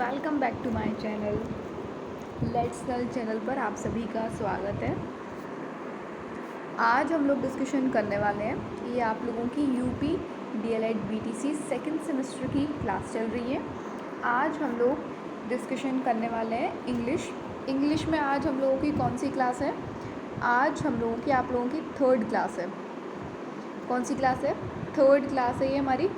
Welcome back to my channel. Let's learn channel पर आप सभी का स्वागत है। आज हम लोग डिस्कशन करने वाले हैं कि आप लोगों की UP DElEd BTC second semester की क्लास चल रही है। आज हम लोग डिस्कशन करने वाले हैं इंग्लिश में। आज हम लोगों की कौन सी क्लास है? आज हम लोगों की आप लोगों की थर्ड क्लास है। कौन सी क्लास है? थर्ड क्लास है ये हमारी।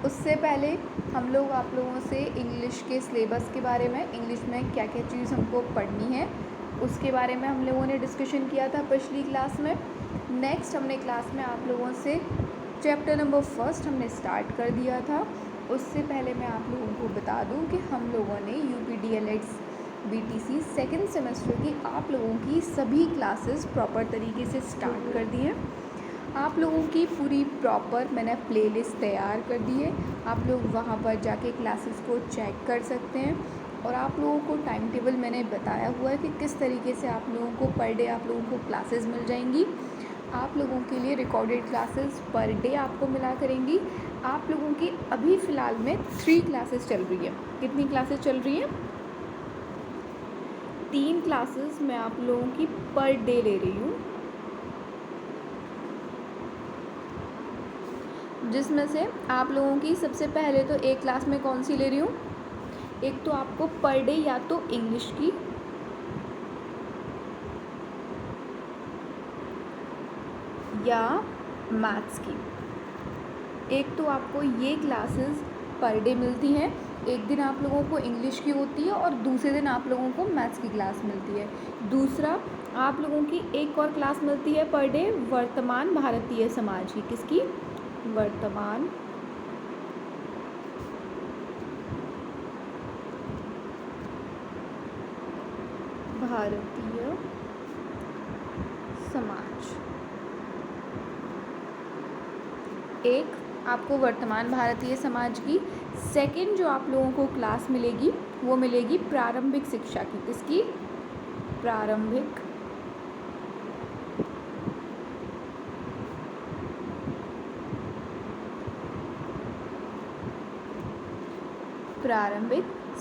उससे पहले हम लोग आप लोगों से इंग्लिश के सिलेबस के बारे में, इंग्लिश में क्या क्या चीज़ हमको पढ़नी है उसके बारे में हम लोगों ने डिस्कशन किया था पिछली क्लास में। नेक्स्ट हमने क्लास में आप लोगों से चैप्टर नंबर 1 हमने स्टार्ट कर दिया था। उससे पहले मैं आप लोगों को बता दूं कि हम लोगों ने UP DElEd BTC second semester की आप लोगों की सभी क्लासेस प्रॉपर तरीके से स्टार्ट कर दी हैं। आप लोगों की पूरी प्रॉपर मैंने प्लेलिस्ट तैयार कर दी है। आप लोग वहाँ पर जाके क्लासेस को चेक कर सकते हैं और आप लोगों को टाइम टेबल मैंने बताया हुआ है कि किस तरीके से आप लोगों को पर डे आप लोगों को क्लासेस मिल जाएंगी। आप लोगों के लिए रिकॉर्डेड क्लासेस पर डे आपको मिला करेंगी। आप लोगों की अभी फ़िलहाल में 3 क्लासेस चल रही है। कितनी क्लासेस चल रही हैं? 3 क्लासेस मैं आप लोगों की पर डे ले रही हूँ, जिसमें से आप लोगों की सबसे पहले तो एक क्लास में कौन सी ले रही हूँ? एक तो आपको पर डे या तो इंग्लिश की या मैथ्स की। एक तो आपको ये क्लासेस पर डे मिलती हैं। एक दिन आप लोगों को इंग्लिश की होती है और दूसरे दिन आप लोगों को मैथ्स की क्लास मिलती है। दूसरा, आप लोगों की एक और क्लास मिलती है पर डे वर्तमान भारतीय समाज की। किसकी? वर्तमान भारतीय समाज। एक आपको वर्तमान भारतीय समाज की। सेकंड जो आप लोगों को क्लास मिलेगी वो मिलेगी प्रारंभिक शिक्षा की। किसकी? प्रारंभिक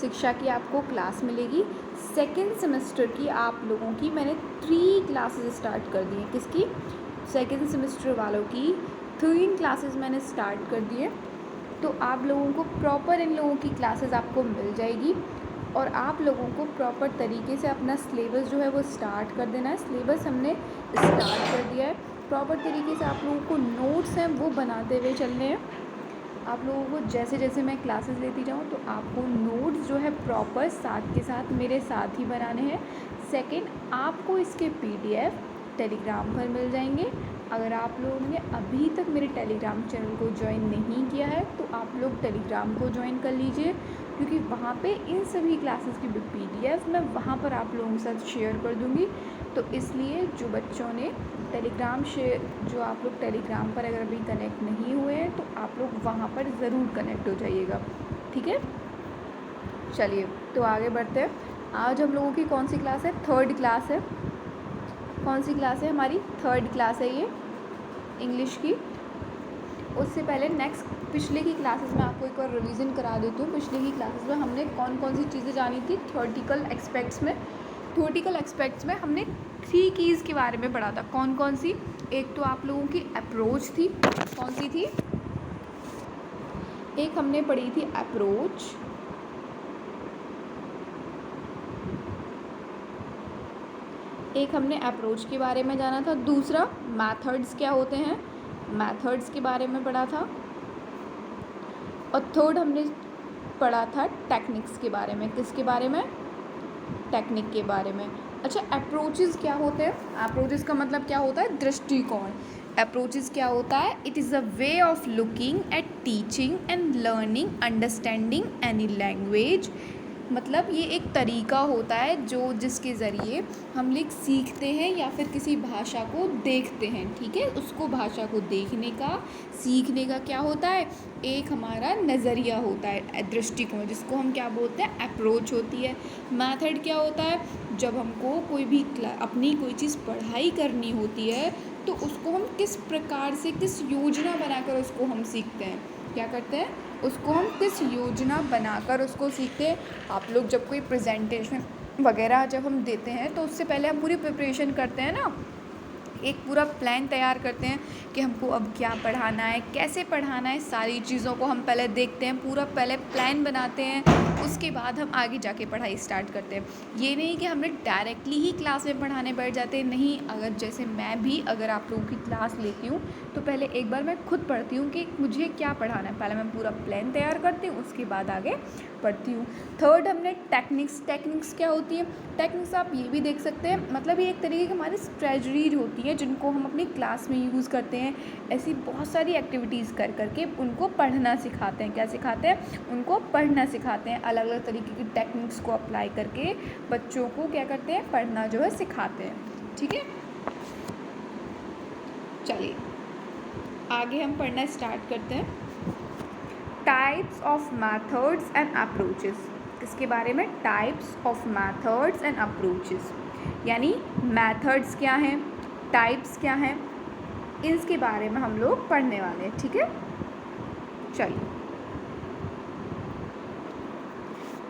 शिक्षा की आपको क्लास मिलेगी। सेकेंड सेमेस्टर की आप लोगों की मैंने 3 क्लासेस स्टार्ट कर दी हैं। किसकी? सेकेंड सेमेस्टर वालों की 3 क्लासेस मैंने स्टार्ट कर दी है। तो आप लोगों को प्रॉपर इन लोगों की क्लासेस आपको मिल जाएगी और आप लोगों को प्रॉपर तरीके से अपना सिलेबस जो है वो स्टार्ट कर देना है। सिलेबस हमने स्टार्ट कर दिया है। प्रॉपर तरीके से आप लोगों को नोट्स हैं वो बनाते हुए चलने हैं। आप लोगों को जैसे जैसे मैं क्लासेस लेती जाऊँ तो आपको नोट्स जो है प्रॉपर साथ के साथ मेरे साथ ही बनाने हैं। सेकंड, आपको इसके पीडीएफ टेलीग्राम पर मिल जाएंगे। अगर आप लोगों ने अभी तक मेरे टेलीग्राम चैनल को ज्वाइन नहीं किया है तो आप लोग टेलीग्राम को ज्वाइन कर लीजिए, क्योंकि वहाँ पे इन सभी क्लासेस की पीडीएफ मैं वहाँ पर आप लोगों के साथ शेयर कर दूँगी। तो इसलिए जो बच्चों ने जो आप लोग टेलीग्राम पर अगर अभी कनेक्ट नहीं हुए हैं तो आप लोग वहाँ पर ज़रूर कनेक्ट हो जाइएगा, ठीक है। चलिए तो आगे बढ़ते हैं। आज हम लोगों की कौन सी क्लास है? थर्ड क्लास है। कौन सी क्लास है हमारी? थर्ड क्लास है ये इंग्लिश की। उससे पहले नेक्स्ट पिछले की क्लासेस में आपको एक और रिवीजन करा देती हूँ। पिछले की क्लासेस में हमने कौन कौन सी चीज़ें जानी थी थ्योरेटिकल एस्पेक्ट्स में हमने 3 कीज़ के बारे में पढ़ा था। कौन कौन सी? एक तो आप लोगों की अप्रोच थी। कौन सी थी? एक हमने पढ़ी थी अप्रोच। एक हमने अप्रोच के बारे में जाना था। दूसरा, मेथड्स क्या होते हैं, मेथड्स के बारे में पढ़ा था। और थर्ड हमने पढ़ा था टेक्निक्स के बारे में। किसके बारे में? टेक्निक के बारे में। अच्छा, अप्रोचेस क्या होते हैं? अप्रोचेस का मतलब क्या होता है? दृष्टिकोण। अप्रोचेस क्या होता है? It is a way of looking at teaching and learning understanding any language. मतलब ये एक तरीका होता है जिसके ज़रिए हम लोग सीखते हैं या फिर किसी भाषा को देखते हैं, ठीक है। उसको भाषा को देखने का, सीखने का क्या होता है? एक हमारा नज़रिया होता है, दृष्टिकोण, जिसको हम क्या बोलते हैं? अप्रोच होती है। मेथड क्या होता है? जब हमको कोई भी अपनी कोई चीज़ पढ़ाई करनी होती है तो उसको हम किस प्रकार से, किस योजना बनाकर उसको हम सीखते हैं, क्या करते हैं, उसको हम किस योजना बनाकर उसको सीखते हैं। आप लोग जब कोई प्रेजेंटेशन वगैरह जब हम देते हैं तो उससे पहले हम पूरी प्रिपरेशन करते हैं ना, एक पूरा प्लान तैयार करते हैं कि हमको अब क्या पढ़ाना है, कैसे पढ़ाना है, सारी चीज़ों को हम पहले देखते हैं, पूरा पहले प्लान बनाते हैं, उसके बाद हम आगे जाके पढ़ाई स्टार्ट करते हैं। ये नहीं कि हमने डायरेक्टली ही क्लास में पढ़ाने बैठ जाते हैं, नहीं। अगर जैसे मैं भी अगर आप लोगों की क्लास लेती हूँ तो पहले एक बार मैं खुद पढ़ती हूँ कि मुझे क्या पढ़ाना है, पहले मैं पूरा प्लान तैयार करती हूँ, उसके बाद आगे पढ़ती हूँ। थर्ड हमने टेक्निक्स क्या होती है, टेक्निक्स आप ये भी देख सकते हैं, मतलब ये एक तरीके की हमारी स्ट्रेटजीज होती है जिनको हम अपनी क्लास में यूज़ करते हैं। ऐसी बहुत सारी एक्टिविटीज़ कर करके उनको पढ़ना सिखाते हैं। क्या सिखाते हैं, उनको पढ़ना सिखाते हैं। अलग अलग तरीके की टेक्निक्स को अप्लाई करके बच्चों को क्या करते हैं, पढ़ना जो है सिखाते हैं। ठीक है, चलिए आगे हम पढ़ना स्टार्ट करते हैं। Types of methods and approaches, इसके बारे में types of methods and approaches, यानी मैथड्स क्या हैं, टाइप्स क्या हैं, इसके बारे में हम लोग पढ़ने वाले हैं। ठीक है, चलिए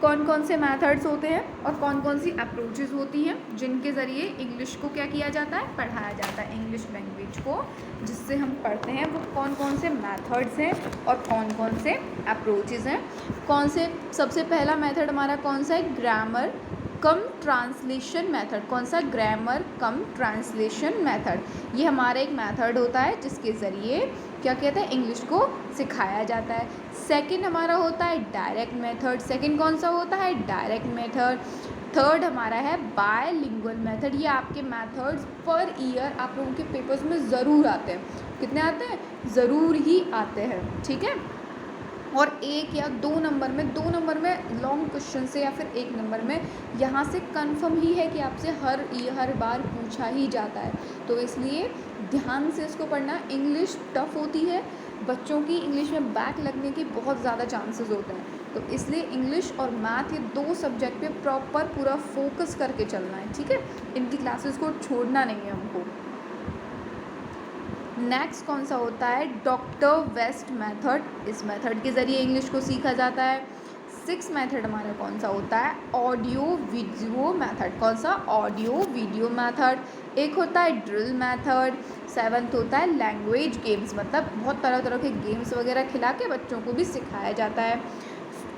कौन कौन से मैथड्स होते हैं और कौन कौन सी अप्रोचेस होती हैं जिनके ज़रिए इंग्लिश को क्या किया जाता है, पढ़ाया जाता है। इंग्लिश लैंग्वेज को जिससे हम पढ़ते हैं वो कौन कौन से मैथड्स हैं और कौन कौन से अप्रोचेस हैं। कौन से, सबसे पहला मेथड हमारा कौन सा है, ग्रामर कम ट्रांसलेशन मेथड। कौन सा, ग्रामर कम ट्रांसलेशन मेथड। ये हमारा एक मेथड होता है जिसके ज़रिए क्या कहते हैं, इंग्लिश को सिखाया जाता है। सेकंड हमारा होता है डायरेक्ट मेथड। सेकंड कौन सा होता है, डायरेक्ट मेथड। थर्ड हमारा है बायलिंगुअल मेथड। ये आपके मेथड्स पर ईयर आप लोगों के पेपर्स में ज़रूर आते हैं। कितने आते हैं, ज़रूर ही आते हैं। ठीक है, और 1 या 2 नंबर में लॉन्ग क्वेश्चन से या फिर 1 नंबर में यहाँ से कंफर्म ही है कि आपसे हर बार पूछा ही जाता है। तो इसलिए ध्यान से इसको पढ़ना। इंग्लिश टफ़ होती है, बच्चों की इंग्लिश में बैक लगने की बहुत ज़्यादा चांसेस होते हैं। तो इसलिए इंग्लिश और मैथ, ये 2 सब्जेक्ट पे प्रॉपर पूरा फोकस करके चलना है। ठीक है, इनकी क्लासेस को छोड़ना नहीं है हमको। नेक्स्ट कौन सा होता है, डॉक्टर वेस्ट मेथड। इस मेथड के ज़रिए इंग्लिश को सीखा जाता है। 6 मेथड हमारा कौन सा होता है, ऑडियो वीडियो मेथड। कौन सा, ऑडियो वीडियो मेथड। एक होता है ड्रिल मेथड। 7th होता है लैंग्वेज गेम्स, मतलब बहुत तरह तरह के गेम्स वगैरह खिला के बच्चों को भी सिखाया जाता है।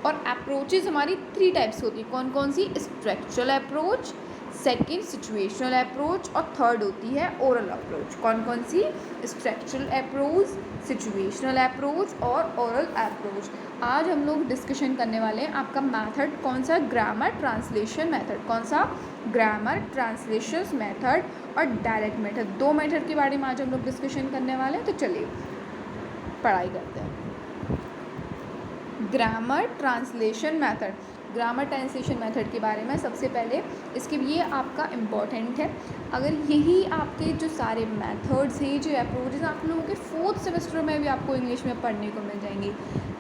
और अप्रोचेज़ हमारी 3 टाइप्स होती है। कौन कौन सी, structural approach, second situational approach और थर्ड होती है ओरल अप्रोच। कौन कौन सी, स्ट्रक्चरल अप्रोच, सिचुएशनल अप्रोच और ओरल अप्रोच। आज हम लोग डिस्कशन करने वाले हैं आपका मेथड कौन सा, ग्रामर ट्रांसलेशन मेथड। कौन सा, ग्रामर ट्रांसलेशन मेथड और डायरेक्ट मेथड। 2 मेथड के बारे में आज हम लोग डिस्कशन करने वाले हैं। तो चलिए पढ़ाई करते हैं। Grammar translation method, grammar translation method के बारे में सबसे पहले इसके ये आपका इम्पॉर्टेंट है। अगर यही आपके जो सारे मेथड्स हैं, जो अप्रोचेस, आप लोगों के 4th सेमेस्टर में भी आपको इंग्लिश में पढ़ने को मिल जाएंगी।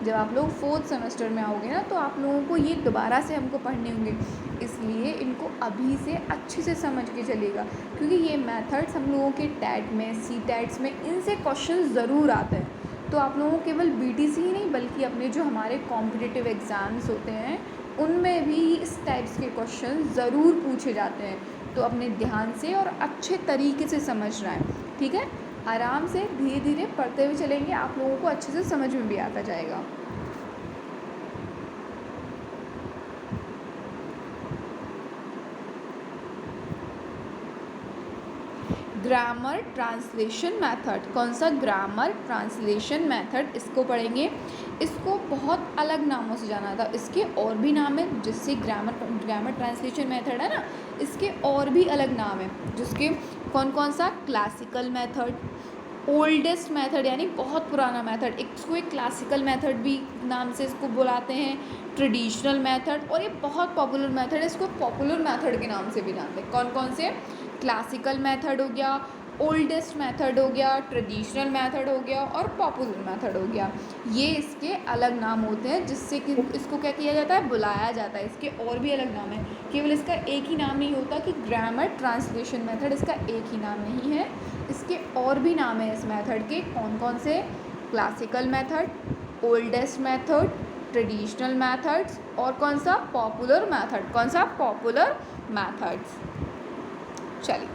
जब आप लोग 4th सेमेस्टर में आओगे ना तो आप लोगों को ये दोबारा से हमको पढ़ने होंगे, इसलिए इनको अभी से अच्छे से समझ के चलिएगा, क्योंकि ये मेथड्स हम लोगों के टैट में, CTETs में इनसे क्वेश्चन ज़रूर आते हैं। तो आप लोगों को केवल BTC ही नहीं बल्कि अपने जो हमारे कॉम्पिटिटिव एग्ज़ाम्स होते हैं उनमें भी इस टाइप्स के क्वेश्चन ज़रूर पूछे जाते हैं। तो अपने ध्यान से और अच्छे तरीके से समझना है। ठीक है, आराम से धीरे धीरे पढ़ते हुए चलेंगे, आप लोगों को अच्छे से समझ में भी आता जाएगा। Grammar translation method. कौन सा, ग्रामर ट्रांसलेशन मेथड। इसको पढ़ेंगे। इसको बहुत अलग नामों से जाना था, इसके और भी नाम है जिससे ग्रामर ट्रांसलेशन मेथड है ना, इसके और भी अलग नाम है जिसके कौन कौन सा, क्लासिकल मेथड, ओल्डेस्ट मेथड यानी बहुत पुराना मेथड, इसको एक क्लासिकल मेथड भी नाम से इसको बुलाते हैं, ट्रेडिशनल मेथड, और ये बहुत पॉपुलर मेथड है, इसको पॉपुलर मेथड के नाम से भी जानते हैं। कौन कौन से, क्लासिकल मेथड हो गया, ओल्डेस्ट मेथड हो गया, ट्रेडिशनल मेथड हो गया और पॉपुलर मेथड हो गया। ये इसके अलग नाम होते हैं जिससे कि इसको क्या किया जाता है, बुलाया जाता है। इसके और भी अलग नाम है, केवल इसका एक ही नाम नहीं होता कि ग्रामर ट्रांसलेशन मेथड, इसका एक ही नाम नहीं है, इसके और भी नाम है इस मेथड के। कौन कौन से, classical method, oldest method, traditional methods और कौन सा पॉपुलर मेथड, कौन सा पॉपुलर मेथड्स। चलिए,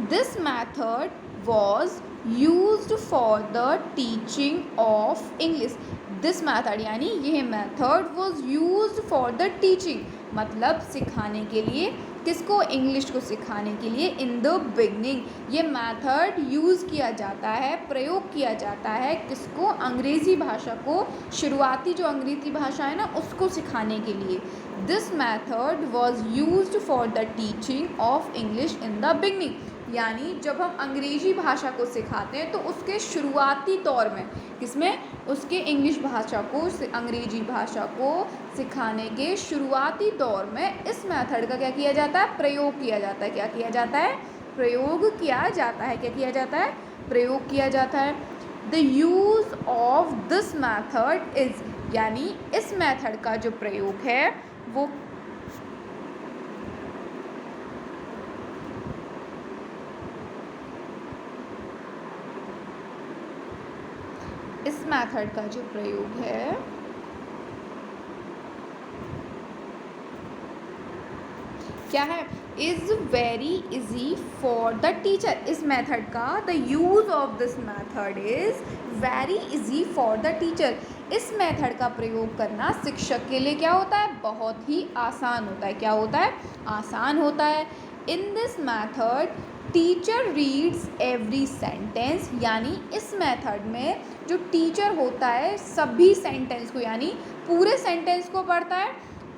this method was used for the teaching of English. This method यानी यह method was used for the teaching, मतलब सिखाने के लिए, किसको, इंग्लिश को सिखाने के लिए। इन द बिगनिंग ये मेथड यूज़ किया जाता है, प्रयोग किया जाता है, किसको, अंग्रेज़ी भाषा को, शुरुआती जो अंग्रेज़ी भाषा है ना उसको सिखाने के लिए। This method was used for the teaching of English in the beginning, यानी जब हम अंग्रेज़ी भाषा को सिखाते हैं तो उसके शुरुआती तौर में, किसमें, उसके इंग्लिश भाषा को, अंग्रेज़ी भाषा को सिखाने के शुरुआती दौर में इस मेथड का क्या किया जाता है, प्रयोग किया जाता है। क्या किया जाता है, प्रयोग किया जाता है। क्या किया जाता है, प्रयोग किया जाता है। The use of this method is, यानी इस मेथड का जो प्रयोग है वो इस मेथड का जो प्रयोग है क्या है, is very easy for the teacher. इस मेथड का, the use of this method is very easy for the teacher. इस मेथड का प्रयोग करना शिक्षक के लिए क्या होता है, बहुत ही आसान होता है। क्या होता है, आसान होता है। In this method teacher reads every sentence, यानी इस मेथड में जो टीचर होता है सभी सेंटेंस को, यानी पूरे सेंटेंस को पढ़ता है।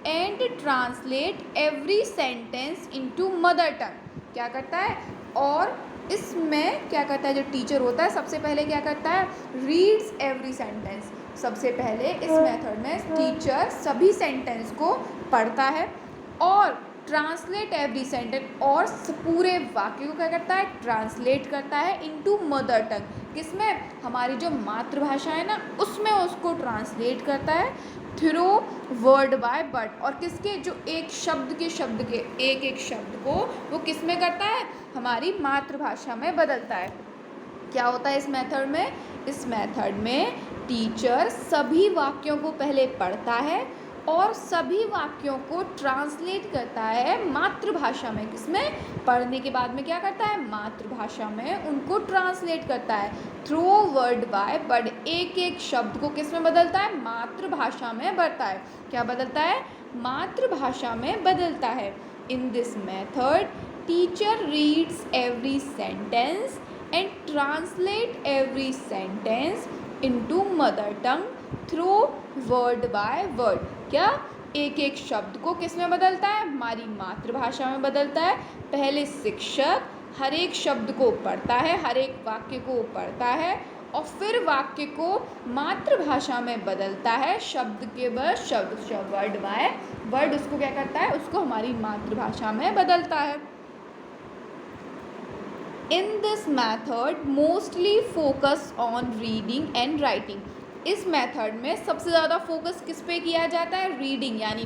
And translate every sentence into mother tongue, क्या करता है, और इसमें क्या करता है, जो टीचर होता है सबसे पहले क्या करता है, रीड्स एवरी सेंटेंस। सबसे पहले इस मेथड में टीचर सभी सेंटेंस को पढ़ता है और ट्रांसलेट एवरी सेंटेंस, और पूरे वाक्य को क्या करता है, ट्रांसलेट करता है इनटू मदर टंग, किसमें, हमारी जो मातृभाषा है ना उसमें उसको ट्रांसलेट करता है थ्रू वर्ड बाय वर्ड, और किसके, जो एक शब्द के एक एक शब्द को वो किस में करता है, हमारी मातृभाषा में बदलता है। क्या होता है इस मेथड में, इस मेथड में टीचर सभी वाक्यों को पहले पढ़ता है और सभी वाक्यों को ट्रांसलेट करता है मातृभाषा में, किसमें, पढ़ने के बाद में क्या करता है, मातृभाषा में उनको ट्रांसलेट करता है थ्रू वर्ड बाय वर्ड। एक एक शब्द को किस में बदलता है, मातृभाषा में बदलता है। क्या बदलता है, मातृभाषा में बदलता है। In this method teacher reads every sentence and translate every sentence into mother tongue through word by word. क्या, एक एक शब्द को किस में बदलता है, हमारी मातृभाषा में बदलता है। पहले शिक्षक हर एक शब्द को पढ़ता है, हर एक वाक्य को पढ़ता है और फिर वाक्य को मातृभाषा में बदलता है, शब्द के बाद शब्द, वर्ड बाय वर्ड उसको क्या करता है, उसको हमारी मातृभाषा में बदलता है। In this method mostly focus on reading and writing. इस मेथड में सबसे ज़्यादा फोकस किस पे किया जाता है, रीडिंग यानी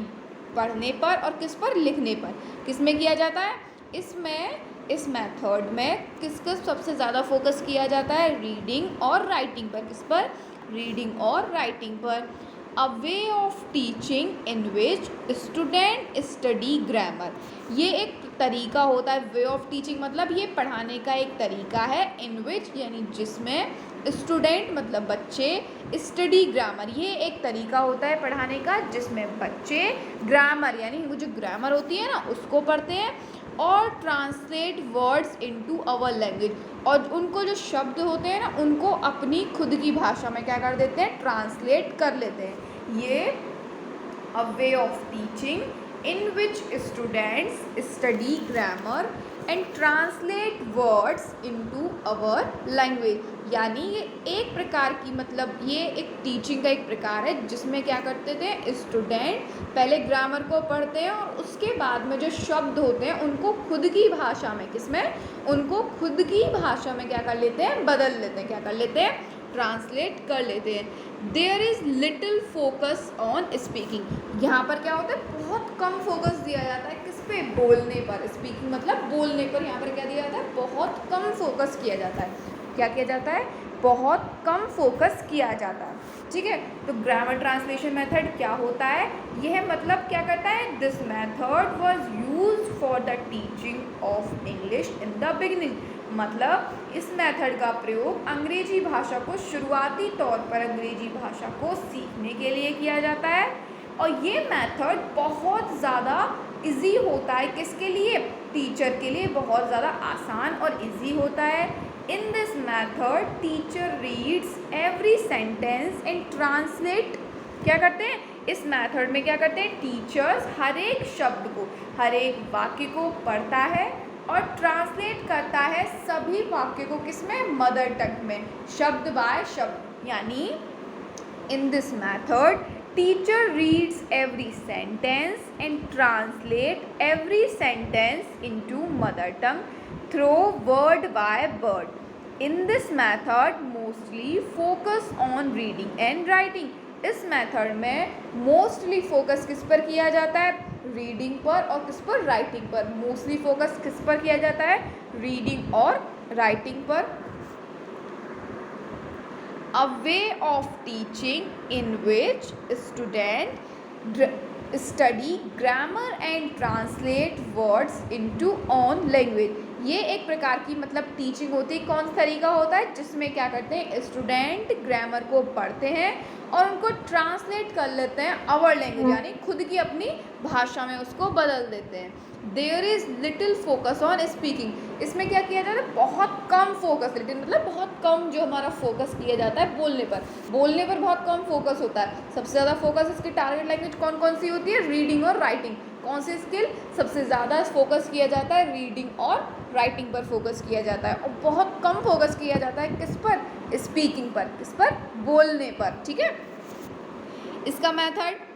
पढ़ने पर, और किस पर, लिखने पर। किस में किया जाता है, इस मेथड में किसका सबसे ज़्यादा फोकस किया जाता है, रीडिंग और राइटिंग पर। किस पर, रीडिंग और राइटिंग पर। A way of teaching in which student study grammar, ये एक तरीका होता है। वे ऑफ टीचिंग मतलब ये पढ़ाने का एक तरीका है। इन विच यानी जिसमें, स्टूडेंट मतलब बच्चे, स्टडी ग्रामर ये एक तरीका होता है पढ़ाने का जिसमें बच्चे ग्रामर यानी वो जो ग्रामर होती है ना उसको पढ़ते हैं, और translate words into our language, और उनको जो शब्द होते हैं ना उनको अपनी खुद की भाषा में क्या कर देते हैं, ट्रांसलेट कर लेते हैं। ये a way of teaching in which students study grammar and translate words into our language, यानी ये एक प्रकार की, मतलब ये एक टीचिंग का एक प्रकार है जिसमें क्या करते थे, स्टूडेंट पहले ग्रामर को पढ़ते हैं और उसके बाद में जो शब्द होते हैं उनको खुद की भाषा में, किसमें, उनको खुद की भाषा में क्या कर लेते हैं, बदल लेते हैं। क्या कर लेते हैं, ट्रांसलेट कर लेते हैं। There is little focus on speaking, यहाँ पर क्या होता है, बहुत कम फोकस दिया जाता है किस पे, बोलने पर। स्पीकिंग मतलब बोलने पर, यहाँ पर क्या दिया जाता है, बहुत कम फोकस किया जाता है। क्या किया जाता है, बहुत कम फोकस किया जाता है। ठीक है, तो ग्रामर ट्रांसलेशन मेथड क्या होता है, यह मतलब क्या करता है, this method was used for the teaching of English in the beginning, मतलब इस मेथड का प्रयोग अंग्रेजी भाषा को शुरुआती तौर पर अंग्रेजी भाषा को सीखने के लिए किया जाता है। और ये मेथड बहुत ज़्यादा इजी होता है, किसके लिए, टीचर के लिए बहुत ज़्यादा आसान और इजी होता है। In this method teacher reads every sentence and translate, क्या करते हैं इस मेथड में, क्या करते हैं टीचर्स हर एक शब्द को, हर एक वाक्य को पढ़ता है और ट्रांसलेट करता है सभी वाक्य को, किसमें, मदर टंग में, शब्द बाय शब्द। यानी in this method teacher reads every sentence and translate every sentence into mother tongue through word by word. In this method mostly focus on reading and writing. इस मेथड में mostly focus किस पर किया जाता है, reading पर, और किस पर, राइटिंग पर। मोस्टली फोकस किस पर किया जाता है, रीडिंग और राइटिंग पर। A way of teaching in which students study grammar and translate words into own language. ये एक प्रकार की मतलब टीचिंग होती है। कौन सा तरीका होता है, जिसमें क्या करते हैं, स्टूडेंट ग्रामर को पढ़ते हैं और उनको ट्रांसलेट कर लेते हैं अवर लैंग्वेज, यानी खुद की अपनी भाषा में उसको बदल देते हैं। There is little focus on speaking, इसमें क्या किया जाता है, बहुत कम फोकस, लिटिल मतलब बहुत कम जो हमारा फोकस किया जाता है बोलने पर, बोलने पर बहुत कम फोकस होता है। सबसे ज़्यादा फोकस इसकी टारगेट लैंग्वेज कौन कौन सी होती है, रीडिंग और राइटिंग। कौन सी स्किल सबसे ज़्यादा फोकस किया जाता है, रीडिंग और राइटिंग पर फोकस किया जाता है, और बहुत कम फोकस किया जाता है किस पर, स्पीकिंग पर, किस पर, बोलने पर। ठीक है, इसका मेथड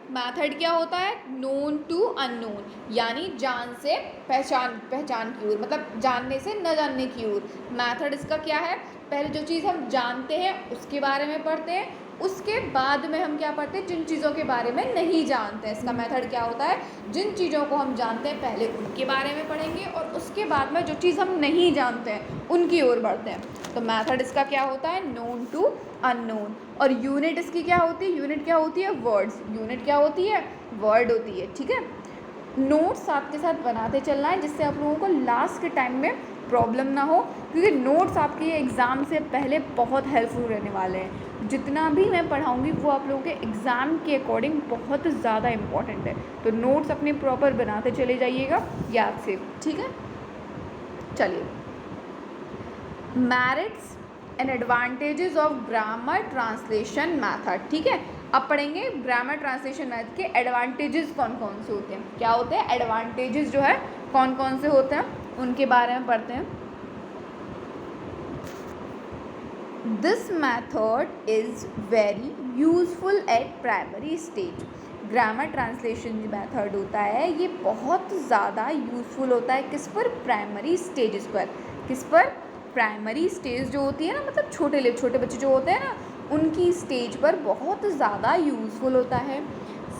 क्या होता है, नोन टू अननोन, यानी जान से पहचान की ओर, मतलब जानने से न जानने की ओर। मेथड इसका क्या है, पहले जो चीज़ हम जानते हैं उसके बारे में पढ़ते हैं, उसके बाद में हम क्या पढ़ते हैं, जिन चीज़ों के बारे में नहीं जानते हैं। इसका मेथड क्या होता है, जिन चीज़ों को हम जानते हैं पहले उनके बारे में पढ़ेंगे और उसके बाद में जो चीज़ हम नहीं जानते हैं उनकी ओर बढ़ते हैं। तो मेथड इसका क्या होता है, नोन टू अननोन। और यूनिट इसकी क्या होती है, यूनिट क्या होती है, वर्ड्स। यूनिट क्या होती है, वर्ड होती है। ठीक है, नोट्स आपके साथ बनाते चलना है, जिससे आप लोगों को लास्ट के टाइम में प्रॉब्लम ना हो, क्योंकि नोट्स आपके एग्ज़ाम से पहले बहुत हेल्पफुल रहने वाले हैं। जितना भी मैं पढ़ाऊँगी वो आप लोगों के एग्ज़ाम के अकॉर्डिंग बहुत ज़्यादा इम्पॉर्टेंट है, तो नोट्स अपने प्रॉपर बनाते चले जाइएगा याद से। ठीक है, चलिए, merits and advantages of grammar translation method. ठीक है, अब पढ़ेंगे ग्रामर ट्रांसलेशन मेथड के एडवांटेजेस कौन कौन से होते हैं, क्या होते हैं एडवांटेजेस, जो है कौन कौन से होते हैं उनके बारे में पढ़ते हैं। This method is very useful eight primary stage. Grammar translation जो मेथड होता है ये बहुत ज़्यादा यूज़फुल होता है, किस पर, प्राइमरी स्टेजेस पर। किस पर, प्राइमरी स्टेज जो होती है ना, मतलब छोटे बच्चे जो होते हैं ना, उनकी स्टेज पर बहुत ज़्यादा यूज़फुल होता है।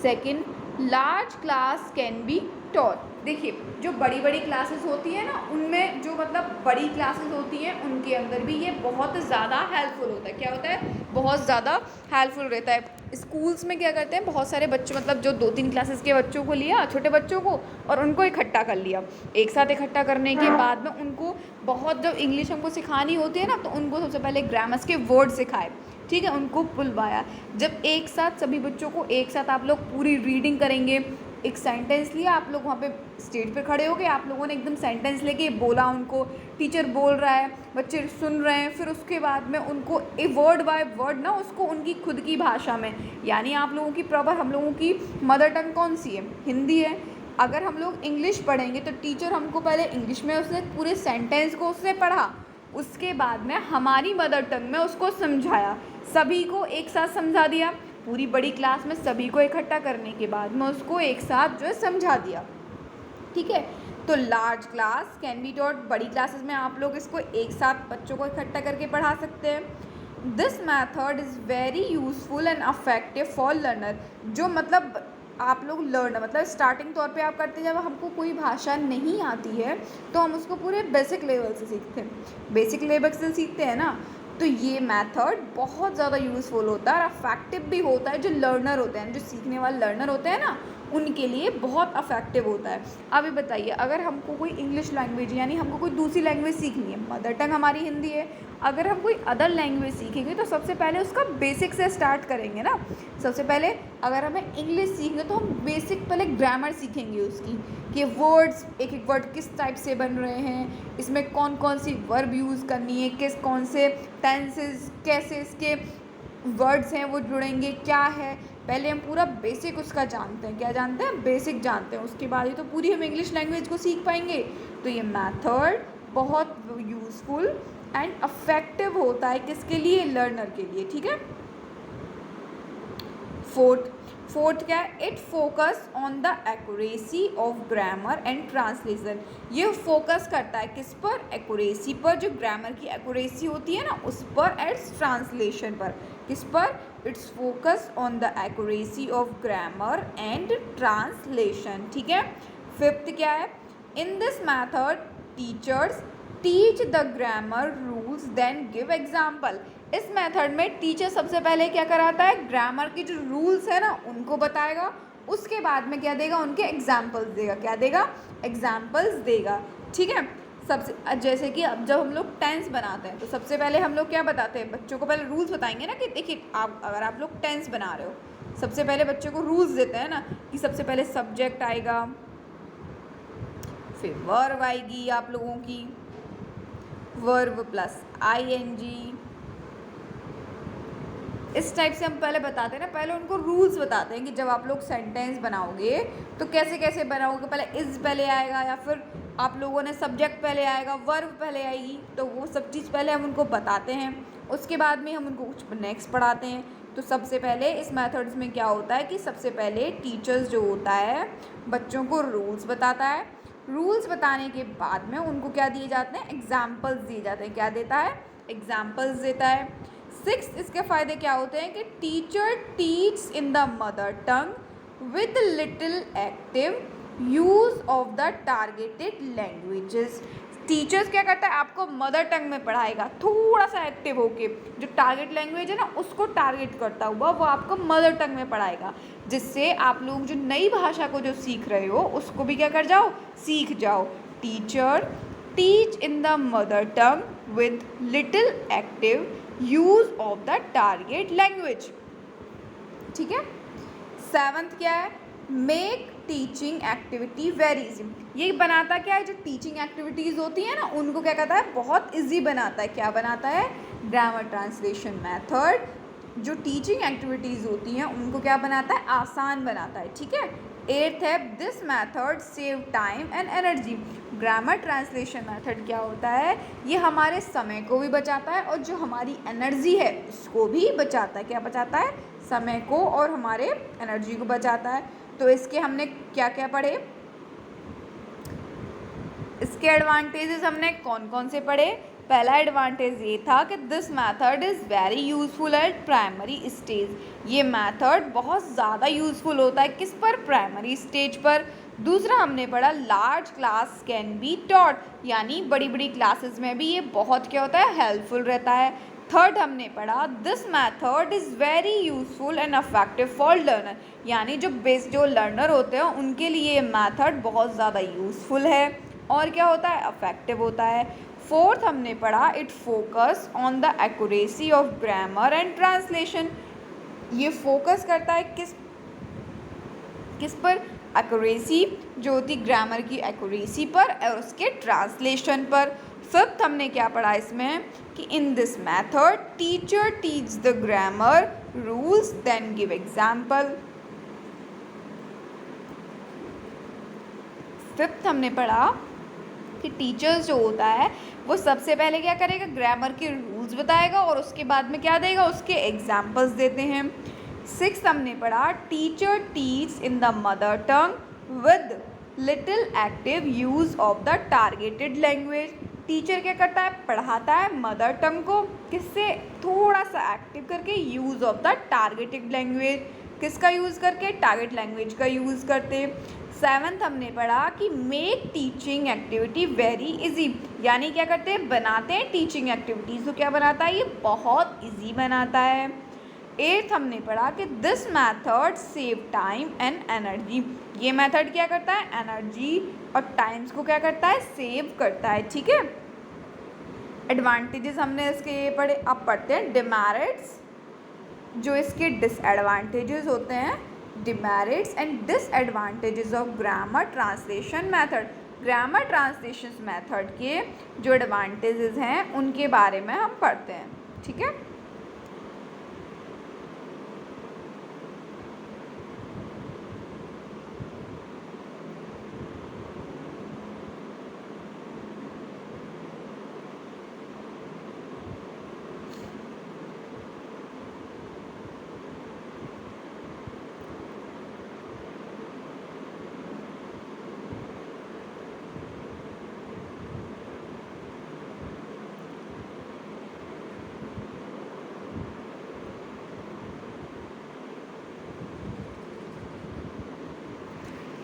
Second, large class can be taught. देखिए, जो बड़ी क्लासेस होती है ना, उनमें जो मतलब बड़ी क्लासेस होती हैं उनके अंदर भी ये बहुत ज़्यादा हेल्पफुल होता है। क्या होता है, बहुत ज़्यादा हेल्पफुल रहता है। स्कूल्स में क्या करते हैं, बहुत सारे बच्चों, मतलब जो 2-3 क्लासेस के बच्चों को लिया, छोटे बच्चों को, और उनको इकट्ठा कर लिया। एक साथ इकट्ठा करने के बाद में उनको बहुत, जब इंग्लिश हमको सिखानी होती है ना, तो उनको सबसे पहले ग्रामर्स के वर्ड सिखाए। ठीक है, उनको बुलवाया। जब एक साथ सभी बच्चों को एक साथ आप लोग पूरी रीडिंग करेंगे, एक सेंटेंस लिया, आप लोग वहाँ पे स्टेज पे खड़े हो गए, आप लोगों ने एकदम सेंटेंस लेके बोला, उनको टीचर बोल रहा है, बच्चे सुन रहे हैं, फिर उसके बाद में उनको ए वर्ड बाय वर्ड ना, उसको उनकी खुद की भाषा में, यानी आप लोगों की प्रॉपर, हम लोगों की मदर टंग कौन सी है, हिंदी है। अगर हम लोग इंग्लिश पढ़ेंगे तो टीचर हमको पहले इंग्लिश में उसने पूरे सेंटेंस को उसने पढ़ा, उसके बाद में हमारी मदर टंग में उसको समझाया, सभी को एक साथ समझा दिया, पूरी बड़ी क्लास में सभी को इकट्ठा करने के बाद में उसको एक साथ जो है समझा दिया। ठीक है, तो large class can be taught, बड़ी क्लासेस में आप लोग इसको एक साथ बच्चों को इकट्ठा करके पढ़ा सकते हैं। This method is very useful and affective for learner. जो मतलब आप लोग लर्न, मतलब स्टार्टिंग तौर पे आप करते हैं, जब हमको कोई भाषा नहीं आती है तो हम उसको पूरे बेसिक लेवल से सीखते हैं। बेसिक लेवल से सीखते हैं ना, तो ये मेथड बहुत ज़्यादा यूज़फुल होता है और अफेक्टिव भी होता है। जो लर्नर होते हैं, जो सीखने वाले लर्नर होते हैं ना, उनके लिए बहुत अफेक्टिव होता है। अब ये बताइए, अगर हमको कोई इंग्लिश लैंग्वेज यानी हमको कोई दूसरी लैंग्वेज सीखनी है, मदर टंग हमारी हिंदी है, अगर हम कोई अदर लैंग्वेज सीखेंगे तो सबसे पहले उसका बेसिक से स्टार्ट करेंगे ना। सबसे पहले अगर हमें इंग्लिश सीखना तो हम बेसिक पहले ग्रामर सीखेंगे उसकी, कि वर्ड्स, एक एक वर्ड किस टाइप से बन रहे हैं, इसमें कौन कौन सी वर्ब यूज़ करनी है, किस कौन से टेंसेस, कैसे इसके वर्ड्स हैं वो जुड़ेंगे, क्या है, पहले हम पूरा बेसिक उसका जानते हैं। क्या जानते हैं? बेसिक जानते हैं। उसके बाद ही तो पूरी हम इंग्लिश लैंग्वेज को सीख पाएंगे। तो ये मेथड बहुत यूज़फुल एंड अफेक्टिव होता है किसके लिए? लर्नर के लिए। ठीक है। फोर्थ क्या है? It focus on the accuracy of grammar and translation. ये फोकस करता है किस पर? एक्यूरेसी पर, जो ग्रामर की एक्यूरेसी होती है ना उस पर, एंड ट्रांसलेशन पर। किस पर? It's focus on the accuracy of grammar and translation. ठीक है। फिफ्थ क्या है? In this method teachers teach the grammar rules then give example. इस मेथड में टीचर सबसे पहले क्या कराता है? ग्रामर की जो रूल्स है ना उनको बताएगा, उसके बाद में क्या देगा? उनके एग्जाम्पल्स देगा। क्या देगा? एग्जाम्पल्स देगा। ठीक है। सबसे जैसे कि अब जब हम लोग टेंस बनाते हैं तो सबसे पहले हम लोग क्या बताते हैं? बच्चों को पहले रूल्स बताएंगे ना, कि देखिए आप अगर आप लोग टेंस बना रहे हो, सबसे पहले बच्चों को रूल्स देते हैं ना, कि सबसे पहले सब्जेक्ट आएगा, फिर वर्ब आएगी आप लोगों की, वर्ब प्लस आईएनजी, इस टाइप से हम पहले बताते हैं ना। पहले उनको रूल्स बताते हैं कि जब आप लोग सेंटेंस बनाओगे तो कैसे कैसे बनाओगे। पहले इज़ पहले आएगा, या फिर आप लोगों ने सब्जेक्ट पहले आएगा, वर्ब पहले आएगी, तो वो सब चीज़ पहले हम उनको बताते हैं। उसके बाद में हम उनको कुछ नेक्स्ट पढ़ाते हैं। तो सबसे पहले इस मेथड्स में क्या होता है कि सबसे पहले टीचर्स जो होता है बच्चों को रूल्स बताता है। रूल्स बताने के बाद में उनको क्या दिए जाते हैं? एग्जाम्पल्स दिए जाते हैं। क्या देता है? एग्जाम्पल्स देता है। सिक्स, इसके फ़ायदे क्या होते हैं कि teacher teach in the mother tongue with little active use of the targeted languages. Teachers क्या करता है? आपको मदर टंग में पढ़ाएगा, थोड़ा सा एक्टिव होके, जो टारगेट लैंग्वेज है ना उसको टारगेट करता हुआ वो आपको मदर टंग में पढ़ाएगा, जिससे आप लोग जो नई भाषा को जो सीख रहे हो उसको भी क्या कर जाओ? सीख जाओ। Teacher teach in the mother tongue with little active use of the target language. ठीक है। सेवंथ क्या है? Make teaching activity very easy. ये बनाता क्या है? जो टीचिंग एक्टिविटीज़ होती हैं ना उनको क्या करता है? बहुत इजी बनाता है। क्या बनाता है? ग्रामर ट्रांसलेशन मेथड जो टीचिंग एक्टिविटीज़ होती हैं उनको क्या बनाता है? आसान बनाता है। ठीक है। एट्थ है, this method save time and energy. Grammar translation method क्या होता है? ये हमारे समय को भी बचाता है और जो हमारी एनर्जी है उसको भी बचाता है। क्या बचाता है? समय को और हमारे एनर्जी को बचाता है। तो इसके हमने क्या क्या पढ़े? इसके एडवांटेजेस हमने कौन कौन से पढ़े? पहला एडवांटेज ये था कि this method is very useful eight primary stage. ये मैथड बहुत ज़्यादा यूज़फुल होता है किस पर? प्राइमरी स्टेज पर। दूसरा हमने पढ़ा large class can be taught, यानी बड़ी बड़ी क्लासेस में भी ये बहुत क्या होता है? हेल्पफुल रहता है। थर्ड हमने पढ़ा this method is very useful and affective for learner, यानी जो लर्नर होते हैं उनके लिए ये मैथड बहुत ज़्यादा यूज़फुल है और क्या होता है? अफेक्टिव होता है। फोर्थ हमने पढ़ा it focus on the accuracy of grammar and translation. ये फोकस करता है किस पर? एक्यूरेसी, जो होती ग्रामर की एक्यूरेसी पर और उसके ट्रांसलेशन पर। फिफ्थ हमने क्या पढ़ा इसमें कि in this method teacher teach the grammar rules then give example. Fifth हमने पढ़ा कि टीचर्स जो होता है वो सबसे पहले क्या करेगा? ग्रामर के रूल्स बताएगा और उसके बाद में क्या देगा? उसके एग्जाम्पल्स देते हैं। सिक्स्थ हमने पढ़ा teacher teach in the mother tongue with little active use of the targeted language. Teacher क्या करता है? पढ़ाता है मदर टंग को, किससे? थोड़ा सा एक्टिव करके, use of the targeted language. किसका यूज़ करके? टारगेट लैंग्वेज का यूज़ करते। सेवन्थ हमने पढ़ा कि make teaching activity very easy, यानी क्या करते हैं, बनाते हैं टीचिंग एक्टिविटीज़। तो क्या बनाता है, ये बहुत इजी बनाता है। एट्थ हमने पढ़ा कि this method save time and energy, ये मेथड क्या करता है, एनर्जी और टाइम्स को क्या करता है, सेव करता है। ठीक है। एडवांटेजेस हमने इसके ये पढ़े, अब पढ़ते हैं डिमेरिट्स, जो इसके डिसएडवांटेजेस होते हैं, demerits and disadvantages of grammar translation method. Grammar translation method के जो एडवांटेजेस हैं उनके बारे में हम पढ़ते हैं। ठीक है।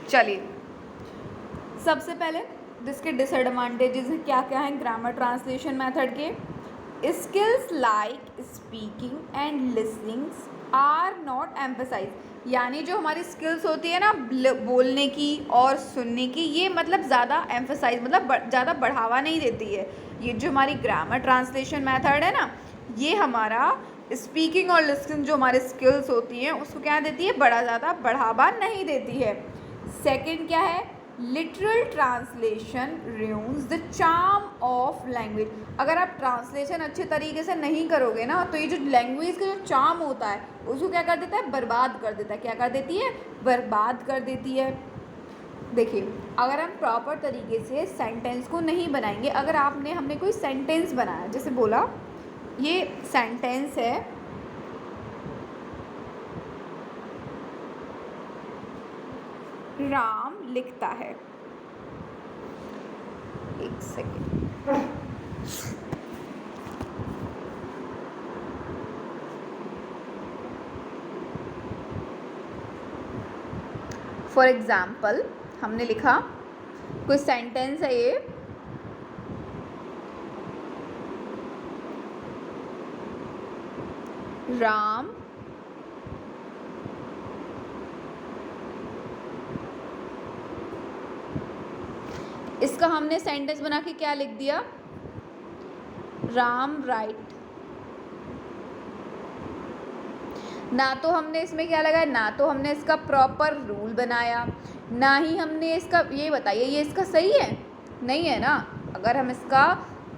चलिए, सबसे पहले जिसके डिसएडवांटेजेस हैं क्या क्या हैं ग्रामर ट्रांसलेशन मेथड के, skills like speaking and listening are not emphasise, यानी जो हमारी स्किल्स होती है ना बोलने की और सुनने की, ये मतलब ज़्यादा एम्फसाइज मतलब ज़्यादा बढ़ावा नहीं देती है। ये जो हमारी ग्रामर ट्रांसलेशन मेथड है ना, ये हमारा स्पीकिंग और लिसनिंग जो हमारी स्किल्स होती हैं उसको क्या देती है, बड़ा ज़्यादा बढ़ावा नहीं देती है। सेकंड क्या है, literal translation ruins the charm of language. अगर आप ट्रांसलेशन अच्छे तरीके से नहीं करोगे ना, तो ये जो लैंग्वेज का जो चार्म होता है उसको क्या कर देता है, बर्बाद कर देता है। क्या कर देती है, बर्बाद कर देती है। देखिए, अगर हम प्रॉपर तरीके से सेंटेंस को नहीं बनाएंगे, अगर हमने कोई सेंटेंस बनाया, जैसे बोला ये सेंटेंस है, राम लिखता है, एक सेकेंड, फॉर एग्जाम्पल हमने लिखा कोई सेंटेंस है ये, राम इसका हमने सेंटेंस बना के क्या लिख दिया, राम राइट। ना तो हमने इसमें क्या लगाया, ना तो हमने इसका प्रॉपर रूल बनाया, ना ही हमने इसका ये बताइए ये इसका सही है, नहीं है ना। अगर हम इसका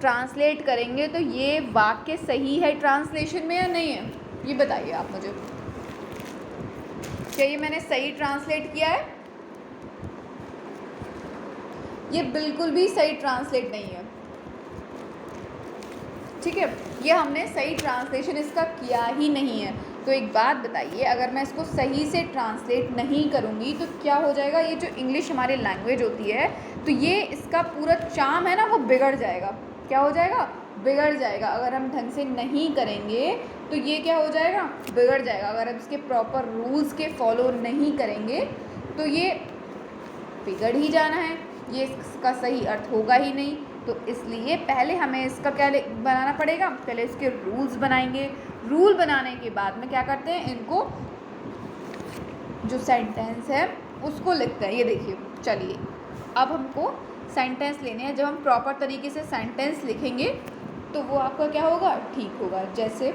ट्रांसलेट करेंगे तो ये वाक्य सही है ट्रांसलेशन में या नहीं है, ये बताइए आप मुझे, क्या ये मैंने सही ट्रांसलेट किया है? ये बिल्कुल भी सही ट्रांसलेट नहीं है। ठीक है, ये हमने सही ट्रांसलेशन इसका किया ही नहीं है। तो एक बात बताइए, अगर मैं इसको सही से ट्रांसलेट नहीं करूँगी तो क्या हो जाएगा, ये जो इंग्लिश हमारी लैंग्वेज होती है तो ये इसका पूरा चार्म है ना वो बिगड़ जाएगा। क्या हो जाएगा, बिगड़ जाएगा। अगर हम ढंग से नहीं करेंगे तो ये क्या हो जाएगा, बिगड़ जाएगा। अगर हम इसके प्रॉपर रूल्स के फॉलो नहीं करेंगे तो ये बिगड़ ही जाना है, ये इसका सही अर्थ होगा ही नहीं। तो इसलिए पहले हमें इसका क्या बनाना पड़ेगा, पहले इसके रूल्स बनाएंगे। रूल बनाने के बाद में क्या करते हैं, इनको जो सेंटेंस है उसको लिखते हैं। ये देखिए, चलिए अब हमको सेंटेंस लेने हैं। जब हम प्रॉपर तरीके से सेंटेंस लिखेंगे तो वो आपका क्या होगा, ठीक होगा। जैसे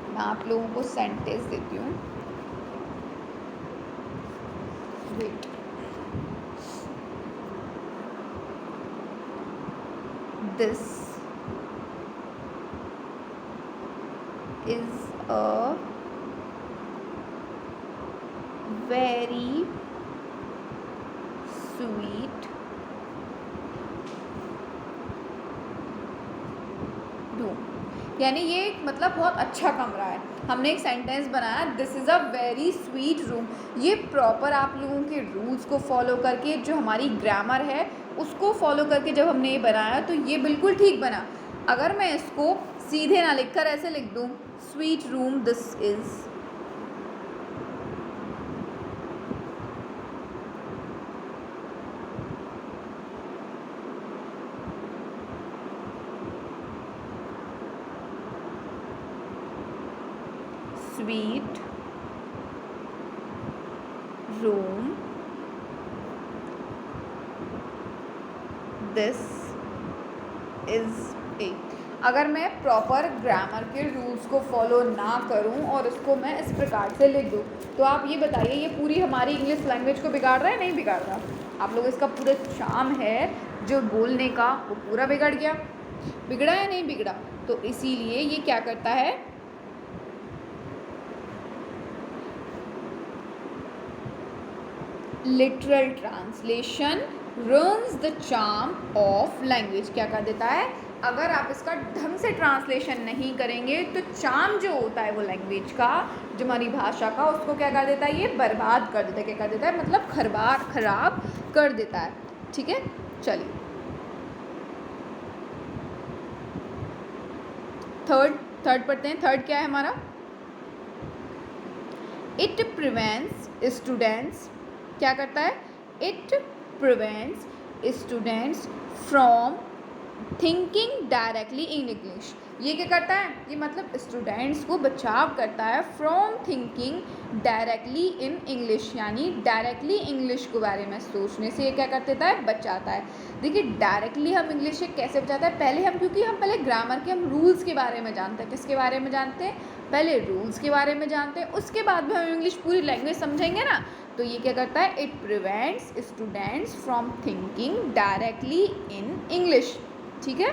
मैं आप लोगों को सेंटेंस देती हूँ, wait, this is a very sweet room, यानी ये मतलब बहुत अच्छा कमरा है। हमने एक सेंटेंस बनाया, this is a very suite room. ये प्रॉपर आप लोगों के रूल्स को फॉलो करके, जो हमारी ग्रामर है उसको फॉलो करके जब हमने ये बनाया तो ये बिल्कुल ठीक बना। अगर मैं इसको सीधे ना लिखकर ऐसे लिख दूँ, suite room this is, sweet room, this is a। अगर मैं प्रॉपर ग्रामर के रूल्स को फॉलो ना करूं और उसको मैं इस प्रकार से लिख दूं, तो आप ये बताइए ये पूरी हमारी इंग्लिश लैंग्वेज को बिगाड़ रहा है, नहीं बिगाड़ रहा? आप लोग इसका पूरा चार्म है जो बोलने का वो पूरा बिगड़ गया, बिगड़ा या नहीं बिगड़ा? तो इसीलिए ये क्या करता है, literal translation ruins the charm of language. क्या कर देता है, अगर आप इसका ढंग से ट्रांसलेशन नहीं करेंगे तो चार्म जो होता है वो लैंग्वेज का, जो हमारी भाषा का, उसको क्या कर देता है, ये बर्बाद कर देता है। क्या कर देता है, मतलब खराब कर देता है। ठीक है, चलिए थर्ड पढ़ते हैं। थर्ड क्या है हमारा, इट प्रिवेंट्स स्टूडेंट्स, क्या करता है, it prevents students from thinking directly in English. ये क्या करता है, ये मतलब स्टूडेंट्स को बचाव करता है from thinking directly in English, यानी डायरेक्टली इंग्लिश के बारे में सोचने से ये क्या कर देता है, बचाता है। देखिए डायरेक्टली हम इंग्लिश से कैसे बचाता है, पहले हम, क्योंकि हम पहले ग्रामर के हम रूल्स के बारे में जानते हैं। किसके बारे में जानते हैं, पहले रूल्स के बारे में जानते हैं, उसके बाद भी हम इंग्लिश पूरी लैंग्वेज समझेंगे ना। तो ये क्या करता है, it prevents students from thinking directly in English. ठीक है,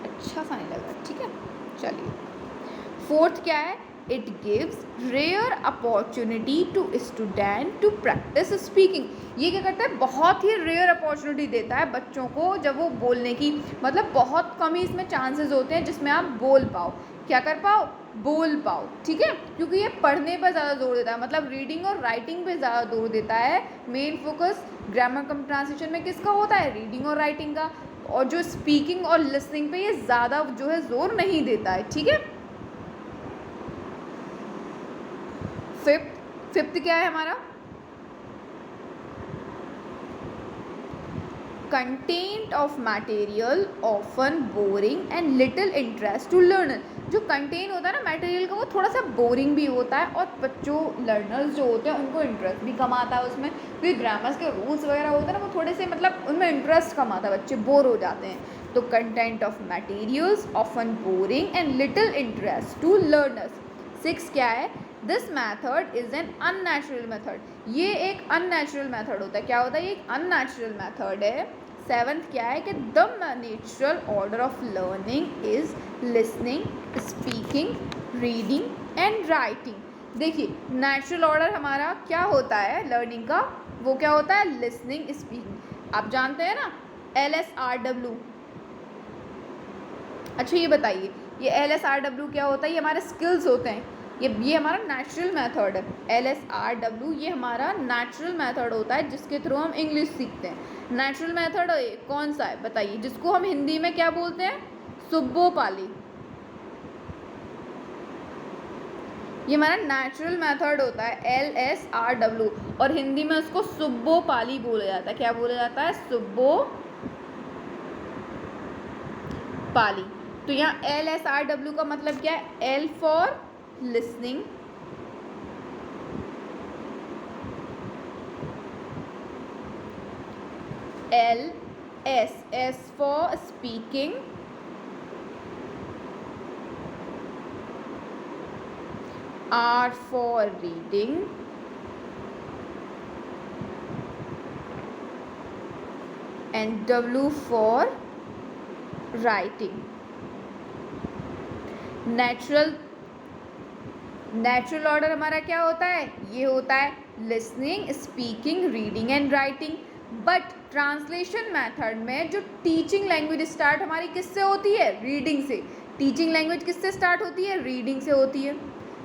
अच्छा सा नहीं लगा, ठीक है। चलिए फोर्थ क्या है, it gives rare opportunity to student to practise speaking. ये क्या करता है, बहुत ही रेयर अपॉर्चुनिटी देता है बच्चों को, जब वो बोलने की, मतलब बहुत कम ही इसमें चांसेस होते हैं जिसमें आप बोल पाओ, क्या कर पाओ, बोल पाओ। ठीक है, क्योंकि ये पढ़ने पर ज़्यादा जोर देता है, मतलब रीडिंग और राइटिंग पे ज़्यादा जोर देता है। मेन फोकस ग्रामर कम ट्रांसलेशन में किसका होता है, रीडिंग और राइटिंग का, और जो स्पीकिंग और लिसनिंग पे ये ज़्यादा जो है जोर नहीं देता है। ठीक है, फिफ्थ क्या है हमारा, content of material often boring and little interest to learner. जो कंटेंट होता है ना मटेरियल का, वो थोड़ा सा बोरिंग भी होता है, और बच्चों लर्नर्स जो होते हैं उनको इंटरेस्ट भी कम आता है उसमें, क्योंकि ग्रामर्स के रूल्स वगैरह होते हैं ना, वो थोड़े से मतलब उनमें इंटरेस्ट कम आता है, बच्चे बोर हो जाते हैं। तो content of materials often boring and little interest to learners. 6 क्या है, this method is an unnatural method. ये एक अननेचुरल मैथड होता है, क्या होता है, ये एक अननेचुरल मैथड है। 7th क्या है कि the natural order of learning is listening, speaking, reading and writing. देखिए नेचुरल ऑर्डर हमारा क्या होता है लर्निंग का, वो क्या होता है, लिसनिंग, स्पीकिंग। आप जानते हैं ना LSRW। अच्छा ये बताइए, ये LSRW क्या होता है, ये हमारे स्किल्स होते हैं, ये हमारा नेचुरल मेथड है। LSRW ये हमारा नेचुरल मेथड होता है जिसके थ्रू हम इंग्लिश सीखते हैं। नेचुरल मेथड कौन सा है बताइए, जिसको हम हिंदी में क्या बोलते हैं, सुब्बोपाली। ये हमारा नेचुरल मेथड होता है LSRW, और हिंदी में उसको सुब्बोपाली बोला जाता है। क्या बोला जाता है, सुब्बोपाली। तो यहाँ LSRW का मतलब क्या है, L for listening, S for speaking, R for reading, and W for writing. Natural order हमारा क्या होता है, ये होता है listening, speaking, reading and writing. But translation method में जो टीचिंग लैंग्वेज स्टार्ट हमारी किससे होती है, रीडिंग से। टीचिंग लैंग्वेज किससे स्टार्ट होती है, रीडिंग से होती है।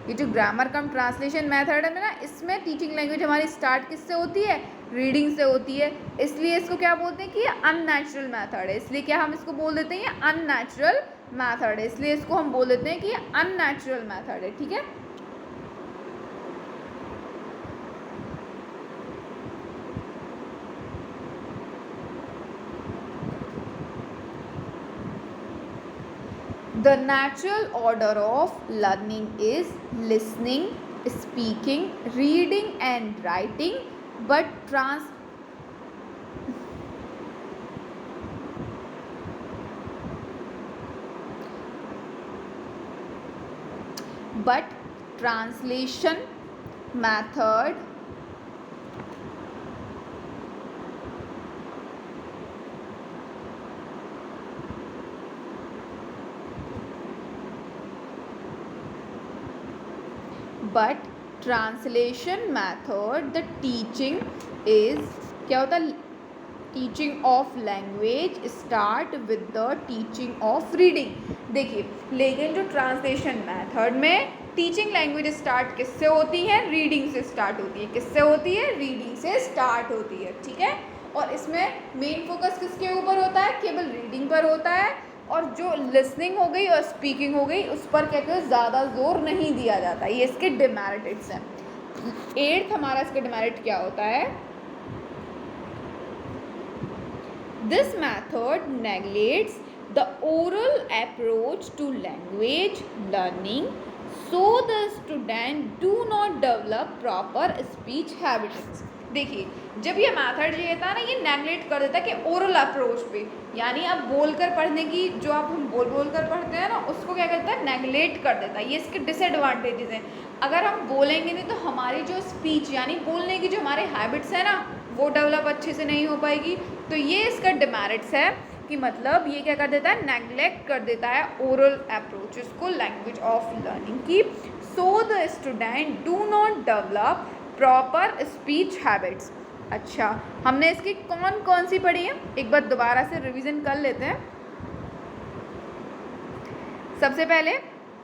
ये जो ग्रामर कम ट्रांसलेशन मेथड है ना, इसमें टीचिंग लैंग्वेज हमारी स्टार्ट किससे होती है, रीडिंग से होती है। इसलिए इसको क्या बोलते हैं कि ये अननेचुरल मेथड है। इसलिए क्या हम इसको बोल देते हैं, ये अननेचुरल मेथड है, इसलिए इसको हम बोल देते हैं कि ये अननेचुरल मेथड है। ठीक है, The natural order of learning is listening, speaking, reading and writing, but translation method the teaching is क्या होता है, teaching of language start with the teaching of reading. देखिए, लेकिन जो ट्रांसलेशन मेथड में टीचिंग लैंग्वेज स्टार्ट किससे होती है, रीडिंग से स्टार्ट होती है। किससे होती है, रीडिंग से स्टार्ट होती है, ठीक है। और इसमें मेन फोकस किसके ऊपर होता है, केवल रीडिंग पर होता है, और जो लिसनिंग हो गई और स्पीकिंग हो गई उस पर क्या कहते हैं ज़्यादा जोर नहीं दिया जाता। ये इसके डिमेरिट्स हैं। 8th हमारा इसका डिमेरिट क्या होता है, this method neglects the oral approach to language learning, so the student do not develop proper speech habits. देखिए, जब ये मेथड ये था ना, ये नेगलेक्ट कर देता है कि ओरल अप्रोच पे, यानी अब बोलकर पढ़ने की जो आप हम बोल कर पढ़ते हैं ना, उसको क्या करता है, नेगलेक्ट कर देता है। ये इसके डिसएडवांटेजेस हैं। अगर हम बोलेंगे नहीं तो हमारी जो स्पीच यानी बोलने की जो हमारे हैबिट्स हैं ना, वो डेवलप अच्छे से नहीं हो पाएगी। तो ये इसका डिमेरिट्स है कि मतलब ये क्या कर देता है, नेगलेक्ट कर देता है ओरल अप्रोचेस को लैंग्वेज ऑफ लर्निंग की, सो the student do not develop proper speech habits. अच्छा, हमने इसकी कौन कौन सी पढ़ी है, एक बार दोबारा से रिवीजन कर लेते हैं। सबसे पहले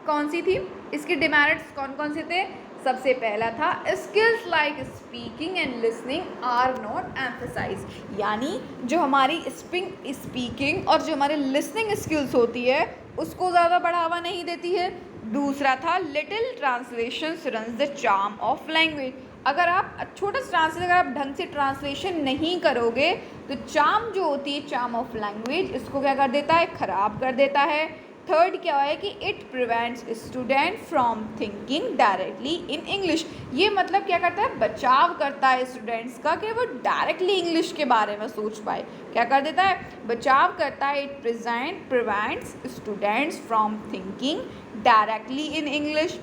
कौन सी थी, इसके डिमेरिट्स कौन कौन से थे। सबसे पहला था skills like speaking and listening are not emphasise, यानी जो हमारी स्पीकिंग और जो हमारी लिसनिंग स्किल्स होती है उसको ज़्यादा बढ़ावा नहीं देती है। दूसरा था little translations runs the charm of language, अगर आप छोटा ट्रांसलेशन अगर आप ढंग से ट्रांसलेशन नहीं करोगे तो चार्म जो होती है, चार्म ऑफ लैंग्वेज, इसको क्या कर देता है, ख़राब कर देता है। थर्ड क्या है कि it prevents student from thinking directly in English, ये मतलब क्या करता है, बचाव करता है स्टूडेंट्स का कि वो डायरेक्टली इंग्लिश के बारे में सोच पाए। क्या कर देता है, बचाव करता है। It prevents students from thinking directly in English.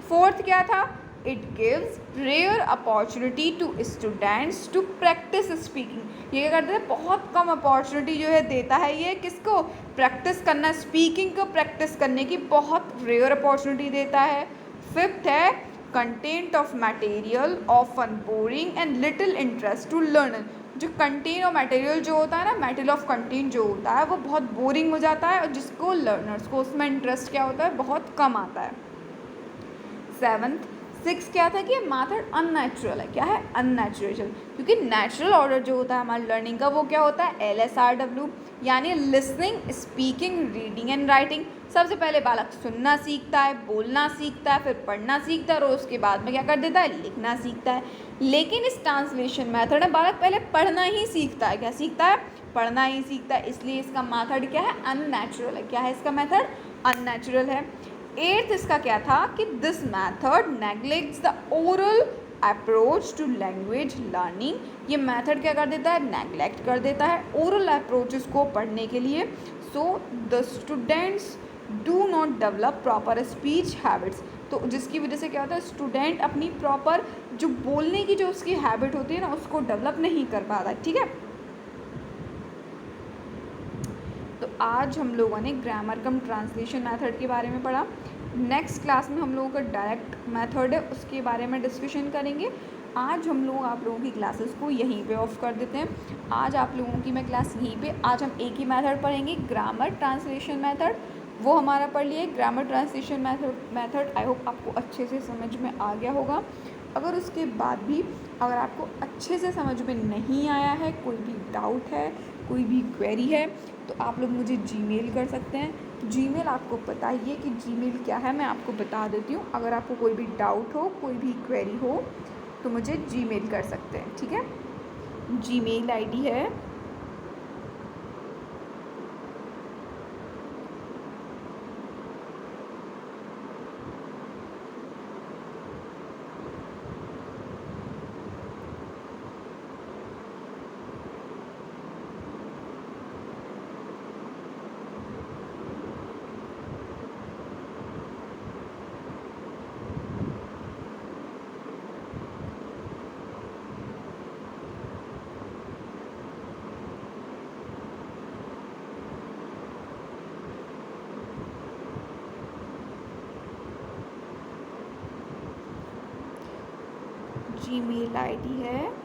Fourth क्या था, it gives rare opportunity to students to practise speaking, ये क्या करते हैं, बहुत कम अपॉर्चुनिटी जो है देता है ये किसको, प्रैक्टिस करना, स्पीकिंग को प्रैक्टिस करने की बहुत रेयर अपॉर्चुनिटी देता है। फिफ्थ है content of material often boring and little interest to learner, जो कंटेंट और मटेरियल जो होता है ना, मटेरियल ऑफ कंटेंट जो होता है वो बहुत बोरिंग हो जाता है और जिसको लर्नर्स को उसमें इंटरेस्ट क्या होता है, बहुत कम आता है। सिक्स क्या था कि मेथड अननेचुरल है। क्या है, अननेचुरल, क्योंकि नेचुरल ऑर्डर जो होता है हमारी लर्निंग का वो क्या होता है, LSRW, यानी listening, speaking, reading and writing. सबसे पहले बालक सुनना सीखता है, बोलना सीखता है, फिर पढ़ना सीखता है और उसके बाद में क्या कर देता है, लिखना सीखता है। लेकिन इस ट्रांसलेशन मेथड में बालक पहले पढ़ना ही सीखता है। क्या सीखता है, पढ़ना ही सीखता है, इसलिए इसका मेथड क्या है, अननेचुरल है। क्या है इसका मेथड, अननेचुरल है। 8th इसका क्या था कि this method neglects the oral approach to language learning, ये मेथड क्या कर देता है, नेग्लेक्ट कर देता है ओरल अप्रोचेस को पढ़ने के लिए। So the students do not develop proper speech habits, तो जिसकी वजह से क्या होता है, स्टूडेंट अपनी प्रॉपर जो बोलने की जो उसकी हैबिट होती है ना उसको डेवलप नहीं कर पाता। ठीक है, तो आज हम लोगों ने ग्रामर कम ट्रांसलेशन मेथड के बारे में पढ़ा। नेक्स्ट क्लास में हम लोगों का डायरेक्ट मेथड है उसके बारे में डिस्कशन करेंगे। आज हम लोग आप लोगों की क्लासेस को यहीं पे ऑफ कर देते हैं। आज आप लोगों की मैं क्लास यहीं पे, आज हम एक ही मेथड पढ़ेंगे, ग्रामर ट्रांसलेशन मेथड, वो हमारा पढ़ लिए। Grammar translation method I hope आपको अच्छे से समझ में आ गया होगा। अगर उसके बाद भी अगर आपको अच्छे से समझ में नहीं आया है, कोई भी डाउट है, कोई भी क्वेरी है, तो आप लोग मुझे जीमेल कर सकते हैं। जीमेल आपको बताइए कि जीमेल क्या है, मैं आपको बता देती हूँ। अगर आपको कोई भी डाउट हो, कोई भी क्वेरी हो तो मुझे जीमेल कर सकते हैं। ठीक है, जीमेल आईडी है जीमेल आईडी है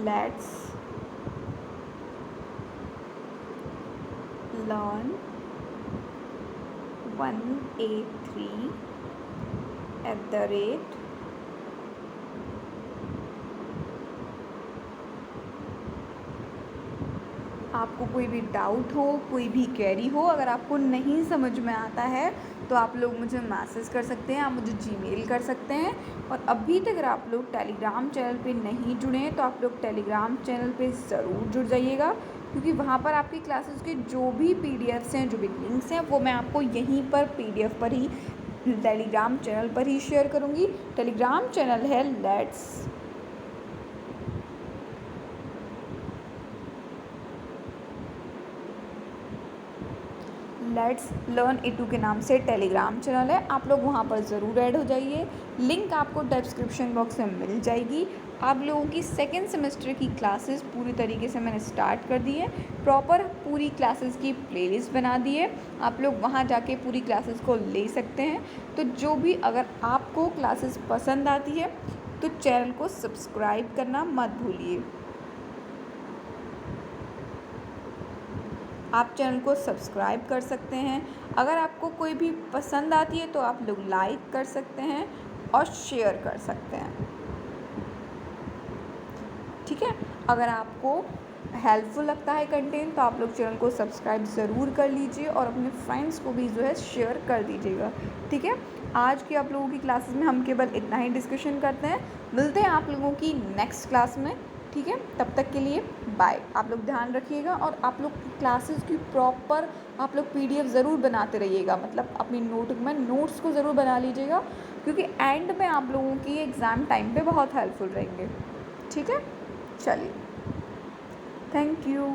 let's learn 183 आपको कोई भी डाउट हो, कोई भी क्वेरी हो, अगर आपको नहीं समझ में आता है तो आप लोग मुझे मैसेज कर सकते हैं, आप मुझे जीमेल कर सकते हैं। और अभी तक अगर आप लोग टेलीग्राम चैनल पे नहीं जुड़े हैं तो आप लोग टेलीग्राम चैनल पे ज़रूर जुड़ जाइएगा, क्योंकि वहाँ पर आपकी क्लासेस के जो भी पीडीएफ्स हैं, जो भी लिंक्स हैं, वो मैं आपको यहीं पर पीडीएफ पर ही टेलीग्राम चैनल पर ही शेयर करूँगी। टेलीग्राम चैनल है लेट्स लर्न A2 के नाम से टेलीग्राम चैनल है, आप लोग वहाँ पर ज़रूर ऐड हो जाइए। लिंक आपको डिस्क्रिप्शन बॉक्स में मिल जाएगी। आप लोगों की सेकेंड सेमेस्टर की क्लासेस पूरी तरीके से मैंने स्टार्ट कर दी है, प्रॉपर पूरी क्लासेस की प्लेलिस्ट बना दी है, आप लोग वहाँ जाके पूरी क्लासेस को ले सकते हैं। तो जो भी अगर आपको क्लासेस पसंद आती है तो चैनल को सब्सक्राइब करना मत भूलिए। आप चैनल को सब्सक्राइब कर सकते हैं। अगर आपको कोई भी पसंद आती है तो आप लोग लाइक कर सकते हैं और शेयर कर सकते हैं, ठीक है। अगर आपको हेल्पफुल लगता है कंटेंट तो आप लोग चैनल को सब्सक्राइब ज़रूर कर लीजिए और अपने फ्रेंड्स को भी जो है शेयर कर दीजिएगा, ठीक है। आज की आप लोगों की क्लासेस में हम केवल इतना ही डिस्कशन करते हैं। मिलते हैं आप लोगों की नेक्स्ट क्लास में, ठीक है। तब तक के लिए बाय। आप लोग ध्यान रखिएगा और आप लोग क्लासेस की प्रॉपर आप लोग पीडीएफ ज़रूर बनाते रहिएगा, मतलब अपनी नोटबुक में नोट्स को ज़रूर बना लीजिएगा, क्योंकि एंड में आप लोगों की एग्ज़ाम टाइम पे बहुत हेल्पफुल रहेंगे, ठीक है। चलिए, थैंक यू।